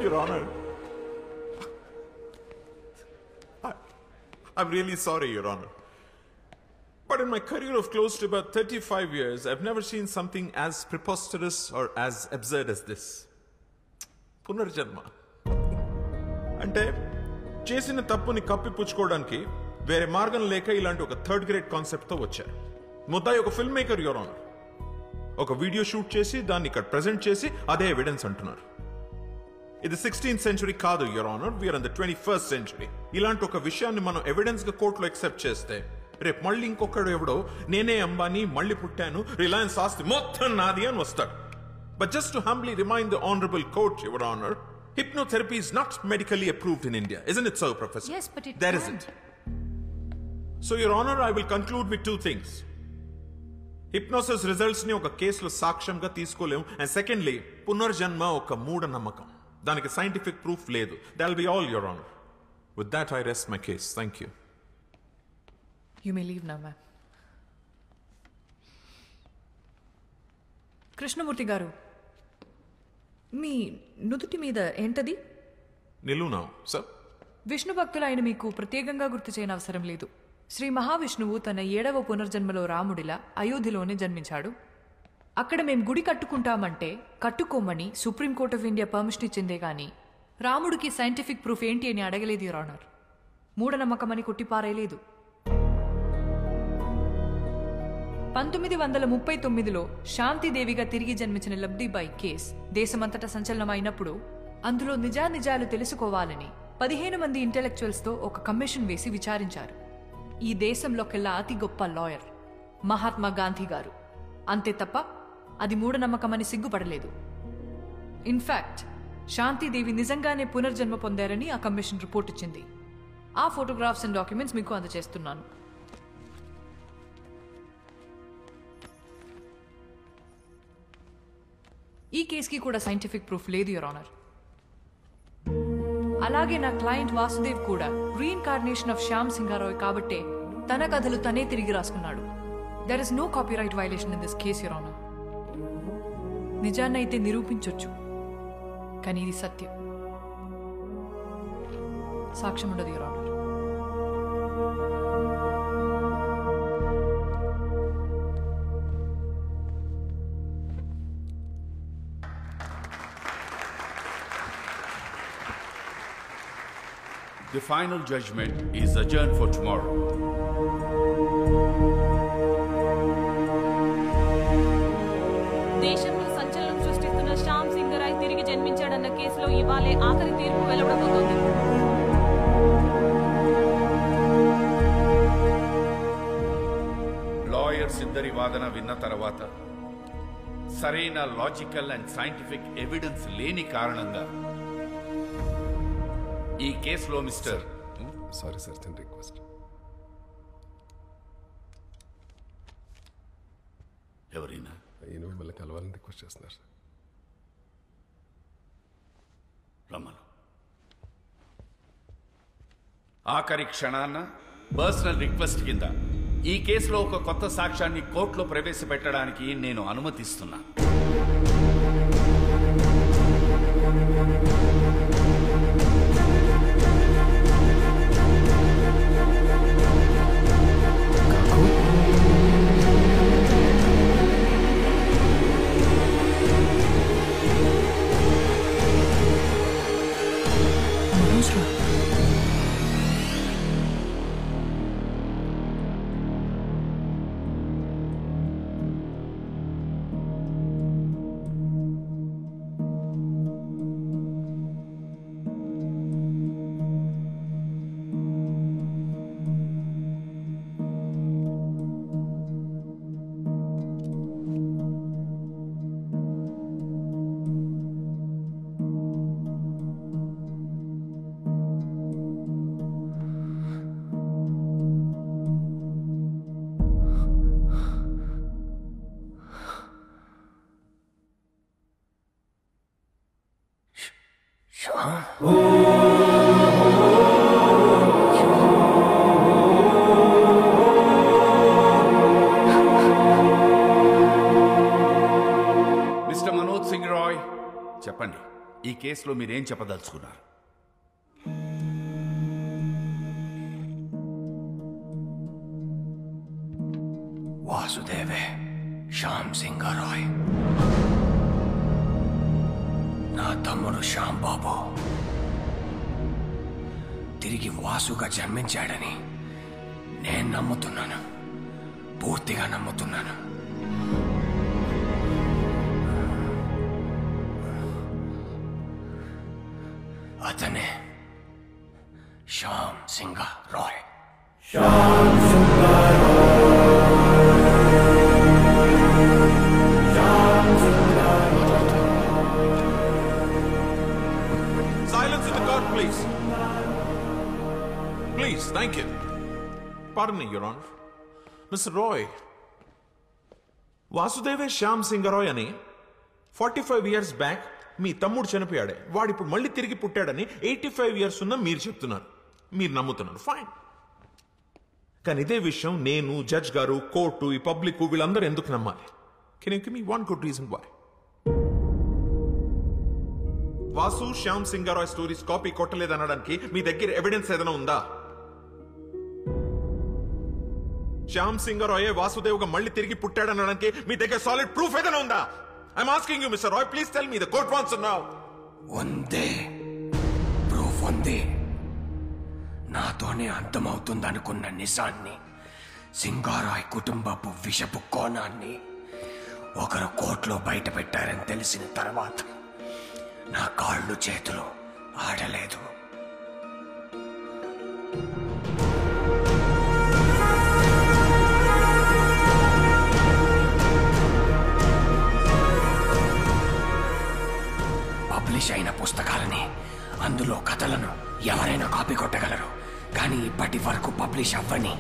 Your Honor, I'm really sorry, Your Honor. But in my career of close to about 35 years, I've never seen something as preposterous or as absurd as this. పునర్జన్మ అంటే చేసిన తప్పుని కప్పిపుచ్చుకోవడానికి వేరే మార్గం లేక ఇలాంటి ఒక థర్డ్ గ్రేడ్ కాన్సెప్ట్తో వచ్చారు. ముద్దాయి ఒక ఫిల్మ్ మేకర్, యువర్ ఆనర్. ఒక వీడియో షూట్ చేసి దాన్ని ఇక్కడ ప్రెజెంట్ చేసి అదే ఎవిడెన్స్ అంటున్నారు. ఇది 16th century కాదు, your honour. We're in the 21st century. ఇలాంటి ఒక విషయాన్ని మనం ఎవిడెన్స్ గా కోర్టులో ఎక్సెప్ట్ చేస్తే రేపు మళ్ళీ ఇంకొకడు ఎవడో నేనే అంబానీ మళ్ళీ పుట్టాను రిలయన్స్ ఆస్తి మొత్తం నాది అని వస్తాడు. But just to humbly remind the honourable court, your honour, hypnotherapy is not medically approved in India. Isn't it so, Professor? Yes, but there isn't. So, Your Honor, I will conclude with two things. Hypnosis results ni oka case lo saksham ga teeskolem, and secondly, punarjanma oka mooda namakam. Daniki scientific proof ledu. That'll be all, Your Honor. With that, I rest my case. Thank you. You may leave now, ma'am. Krishnamurti garu, మీ నుదుటి మీద ఏంటది? నిలువునా sir? Vishnu భక్తులైన మీకు ప్రత్యేకంగా గుర్తు చేయని అవసరం లేదు. శ్రీ మహావిష్ణువు తన 7వ పునర్జన్మలో రాముడిలా అయోధ్యలోనే జన్మించాడు. అక్కడ మేం గుడి కట్టుకుంటామంటే కట్టుకోమని సుప్రీంకోర్ట్ ఆఫ్ ఇండియా పర్మిషన్ ఇచ్చిందే గాని రాముడికి సైంటిఫిక్ ప్రూఫ్ ఏంటి అని అడగలేదు, యువర్ ఆనర్. మూఢనమ్మకమని కొట్టిపారేయలేదు. 1939లో శాంతిదేవిగా తిరిగి జన్మించిన లబ్ధిబాయి కేస్ దేశమంతటా సంచలనమైనప్పుడు అందులో నిజానిజాలు తెలుసుకోవాలని 15 మంది ఇంటెలెక్చువల్స్తో ఒక కమిషన్ వేసి విచారించారు. ఈ దేశంలోకెల్లా అతి గొప్ప లాయర్ మహాత్మా గాంధీ గారు. అంతే తప్ప అది మూఢనమ్మకమని సిగ్గుపడలేదు. ఇన్ఫాక్ట్ శాంతిదేవి నిజంగానే పునర్జన్మ పొందారని ఆ కమిషన్ రిపోర్ట్ ఇచ్చింది. ఆ ఫోటోగ్రాఫ్స్ అండ్ డాక్యుమెంట్స్ మీకు అందజేస్తున్నాను. ఈ కేసుకి కూడా సైంటిఫిక్ ప్రూఫ్ లేదు, యువర్ ఆనర్. అలాగే నా క్లయింట్ వాసుదేవ్ కూడా రీఇన్కార్నేషన్ ఆఫ్ శ్యామ్ సింగారాయ్ కాబట్టే తన కథలు తనే తిరిగి రాసుకున్నాడు. There is no copyright violation in this case, your honour. నిజాన్నైతే నిరూపించొచ్చు, కానీ ఇది సత్యం. సాక్ష్యం ఉండదు, your honour. The final judgment is adjourned for tomorrow. దేశంలో సంచలనం సృష్టిస్తున్న శ్యామ్ సింగరాయ్ తిరిగి జన్మించాడన్న కేసులో ఇవాళే ఆఖరి తీర్పు వెలువడబోతోంది. లాయర్స్ ఇద్దరి వాదన విన్న తర్వాత సరైన లాజికల్ అండ్ సైంటిఫిక్ ఎవిడెన్స్ లేని కారణంగా ఈ కేసులో మిస్టర్ సారీ సార్, చిన్న రిక్వెస్ట్. ఎవరైనా ఈయన మిమ్మల్ని కలవాలని రిక్వెస్ట్ చేస్తున్నారు సార్. రమ్మను. ఆఖరి క్షణాన్న పర్సనల్ రిక్వెస్ట్ కింద ఈ కేసులో ఒక కొత్త సాక్ష్యాన్ని కోర్టులో ప్రవేశపెట్టడానికి నేను అనుమతిస్తున్నా. మిస్టర్ మనోజ్ సింగ్ రాయ్, చెప్పండి, ఈ కేసులో మీరేం చెప్పదలుచుకున్నారు? వాసుదేవే శ్యామ్ సింగరాయ్ నా తమ్ముడు శ్యామ్ బాబు తిరిగి వాసుగా జన్మించాడని నేను నమ్ముతున్నాను, పూర్తిగా నమ్ముతున్నాను. అతనే Shyam Singha Roy. Silence in the court, please. Please, thank you. Pardon me, Your Honor. Mr. Roy, వాసుదేవే Shyam Singha Roy అని 45 years బ్యాక్ మీ తమ్ముడు చనిపోయాడే, వాడు ఇప్పుడు మళ్ళీ తిరిగి పుట్టాడని 85 years ఉన్న మీరు చెప్తున్నారు, మీరు నమ్ముతున్నారు. ఫైన్. కానీ ఇదే విషయం నేను, జడ్జ్ గారు, కోర్టు, ఈ పబ్లిక్ వీళ్ళందరూ ఎందుకు నమ్మాలి? Can you give me one good reason why? Vasu Shyam Singharoy stories copy కొట్టలేదనడానికి మీ దగ్గర ఎవిడెన్స్ ఏదైనా ఉందా? శ్యామ్ సింగరాయ్ వాసుదేవ్గా మళ్ళీ తిరిగి పుట్టాడనడానికి మీ దగ్గర సాలిడ్ ప్రూఫ్ ఏదైనా ఉందా? I'm asking you mister Roy, please tell me. The court wants to know. ఉంది, ప్రూఫ్ ఉంది. నాతోనే అంతమవుతుందనుకున్న నిజాన్ని, సింగారాయ్ కుటుంబపు విషపు కోణాన్ని ఒకరు కోర్టులో బయట పెట్టారని తెలిసిన తర్వాత నా కాళ్ళు చేతులు ఆడలేదు. పబ్లిష్ అయిన పుస్తకాలని, అందులో కథలను ఎవరైనా కాపీ కొట్టగలరు. కానీ ఇప్పటి వరకు పబ్లిష్ అవ్వని,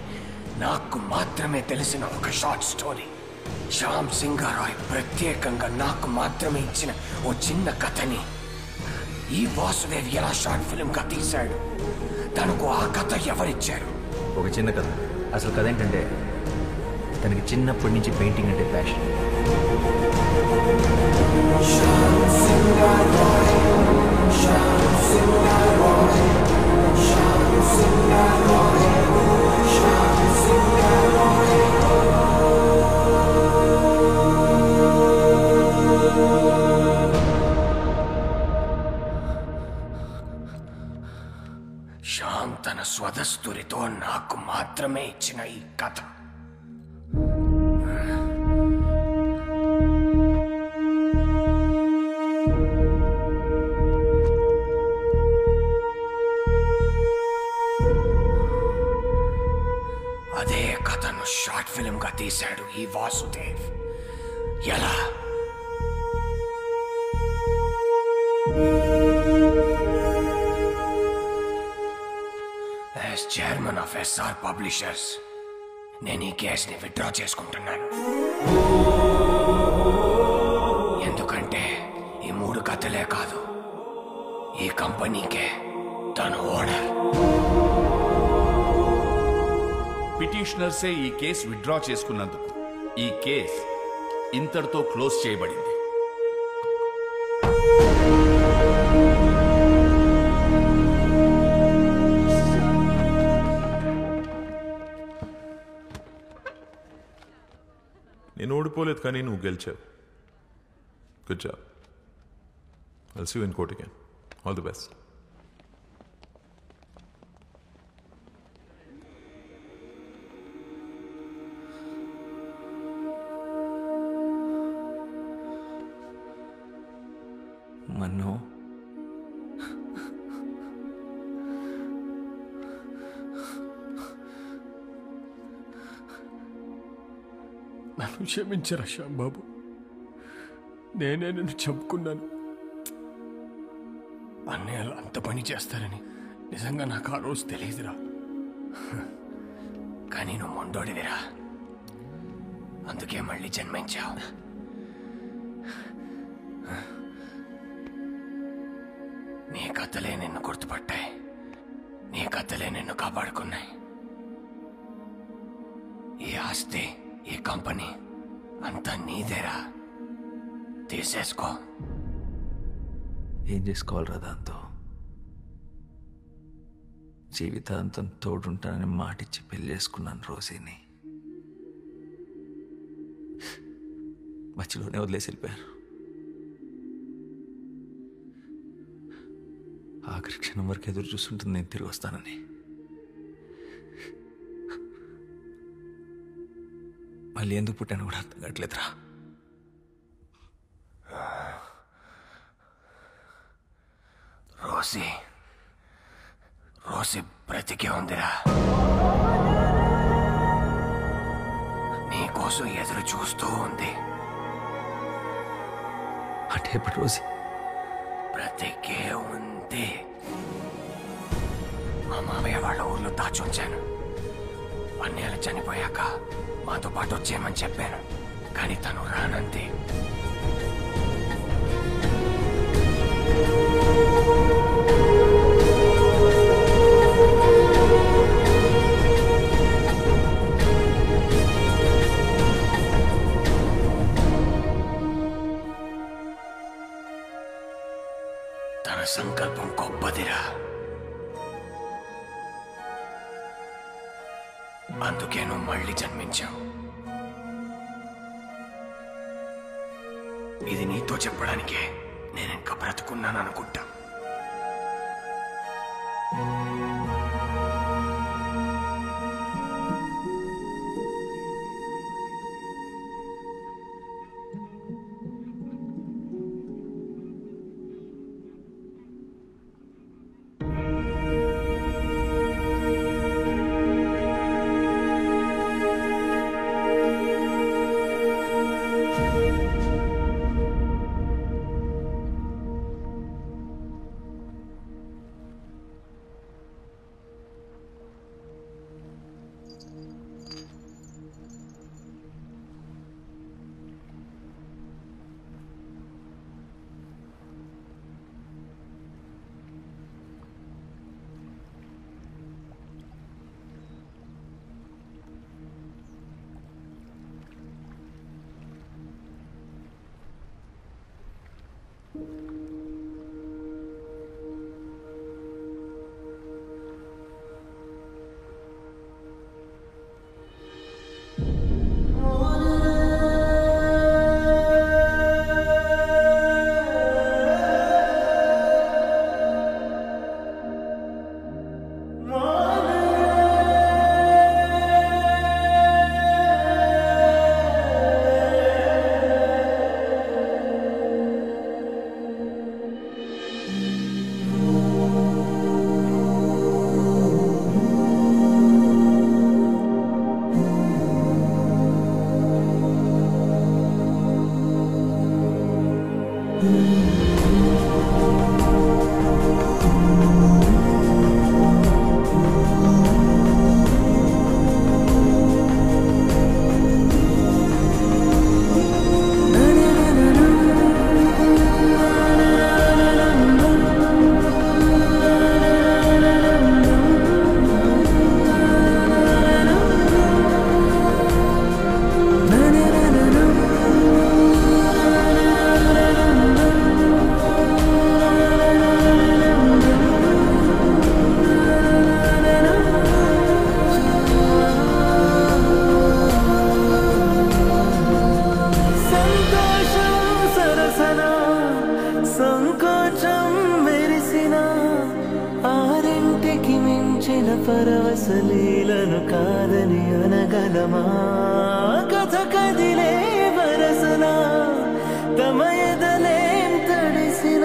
నాకు మాత్రమే తెలిసిన ఒక షార్ట్ స్టోరీ, శ్యామ్ సింగరాయ్ ప్రత్యేకంగా నాకు మాత్రమే ఇచ్చిన ఓ చిన్న కథని ఈ వాసుదేవ్ ఎలా షార్ట్ ఫిల్మ్ గా తీశాడు. తనకు ఆ కథ ఎవరిచ్చారు? ఒక చిన్న కథ. అసలు కథ ఏంటంటే, తనకి చిన్నప్పటి నుంచి పెయింటింగ్ అంటే ప్యాషన్. శ్యామ్ తన స్వదస్తురితో నాకు మాత్రమే ఇచ్చిన ఈ కథ అదే కథను షార్ట్ ఫిల్మ్ గా తీశాడు ఈ వాసుదేవ్. ఎలా? As chairman of SR publishers నేను ఈ కేసుని విత్డ్రా చేసుకుంటున్నాను. ఎందుకంటే ఈ 3 కథలే కాదు, ఈ కంపెనీకే తను ఓనర్. పిటిషనర్సే ఈ కేసు విత్డ్రా చేసుకున్నందుకు ఈ కేసు ఇంతటితో క్లోజ్ చేయబడింది. నేను ఓడిపోలేదు, కానీ నువ్వు గెలిచావు. Good job. I'll see you in court again. All the best. Mannu, నన్ను క్షమించరా శ్యామ్ బాబు, నేనే నిన్ను చంపుకున్నాను. అన్నయ్యలు అంత పని చేస్తారని నిజంగా నాకు ఆ రోజు తెలియదురా. కానీ నువ్వు మొండోడివిరా, అందుకే మళ్ళీ జన్మించావు. నీ కథలే నిన్ను గుర్తుపట్టాయి, నీ కథలే నిన్ను కాపాడుకున్నాయి. ఈ ఆస్తి, ఈ కంపెనీ అంతా నీదేరా, తీసేసుకో. ఏం చేసుకోవాలరా దాంతో? జీవితాంతం తోడుంటానని మాటిచ్చి పెళ్లి చేసుకున్నాను రోజీని. మధ్యలోనే వదిలేసి వెళ్ళిపోయారు. ఆఖరి క్షణం వరకు ఎదురు చూస్తుంటుంది నేను తిరిగి వస్తానని. మళ్ళీ ఎందుకు పుట్టాను కూడా అర్థం కావట్లేదురా. రోసి రోసి బ్రతికే ఉందిరా. నీకోసం ఎదురు చూస్తూ ఉంది. అంటే ఇప్పుడు రోజీ బ్రతికే ఉంది. మా మామయ్య వాళ్ళ ఊర్లో దాచుంచాను. అన్నయ్యలు చనిపోయాక మాతో పాటు వచ్చేయమని చెప్పాను, కానీ తను రానంది. తన సంకల్పం గొప్పదిరా. అందుకే నువ్వు మళ్ళీ జన్మించావు. ఇది నీతో చెప్పడానికే నేను ఇంకా బ్రతుకున్నాను అనుకుంటా. పరవశలీలను కాదని అనగలమా? కథ కదిలే వరసన తమ ఎదలేం తడిసిన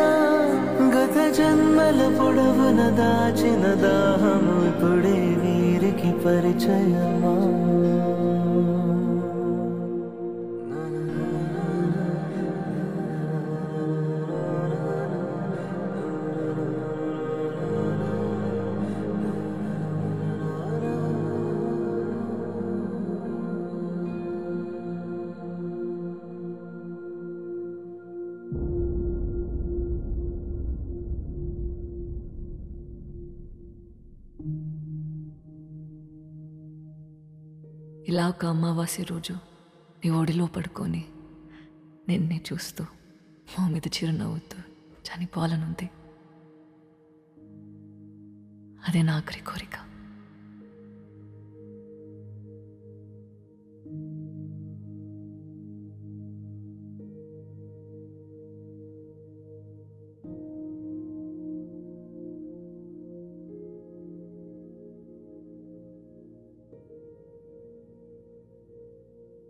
గత జన్మల పొడవున దాచిన దాహము ఇప్పుడే వీరికి పరిచయమా? ఇలా ఒక అమావాస్య రోజు నీ ఒడిలో పడుకొని నిన్నే చూస్తూ మా మీద చిరునవ్వుతూ చనిపోవాలనుంది. అదే నా ఆఖరి కోరిక.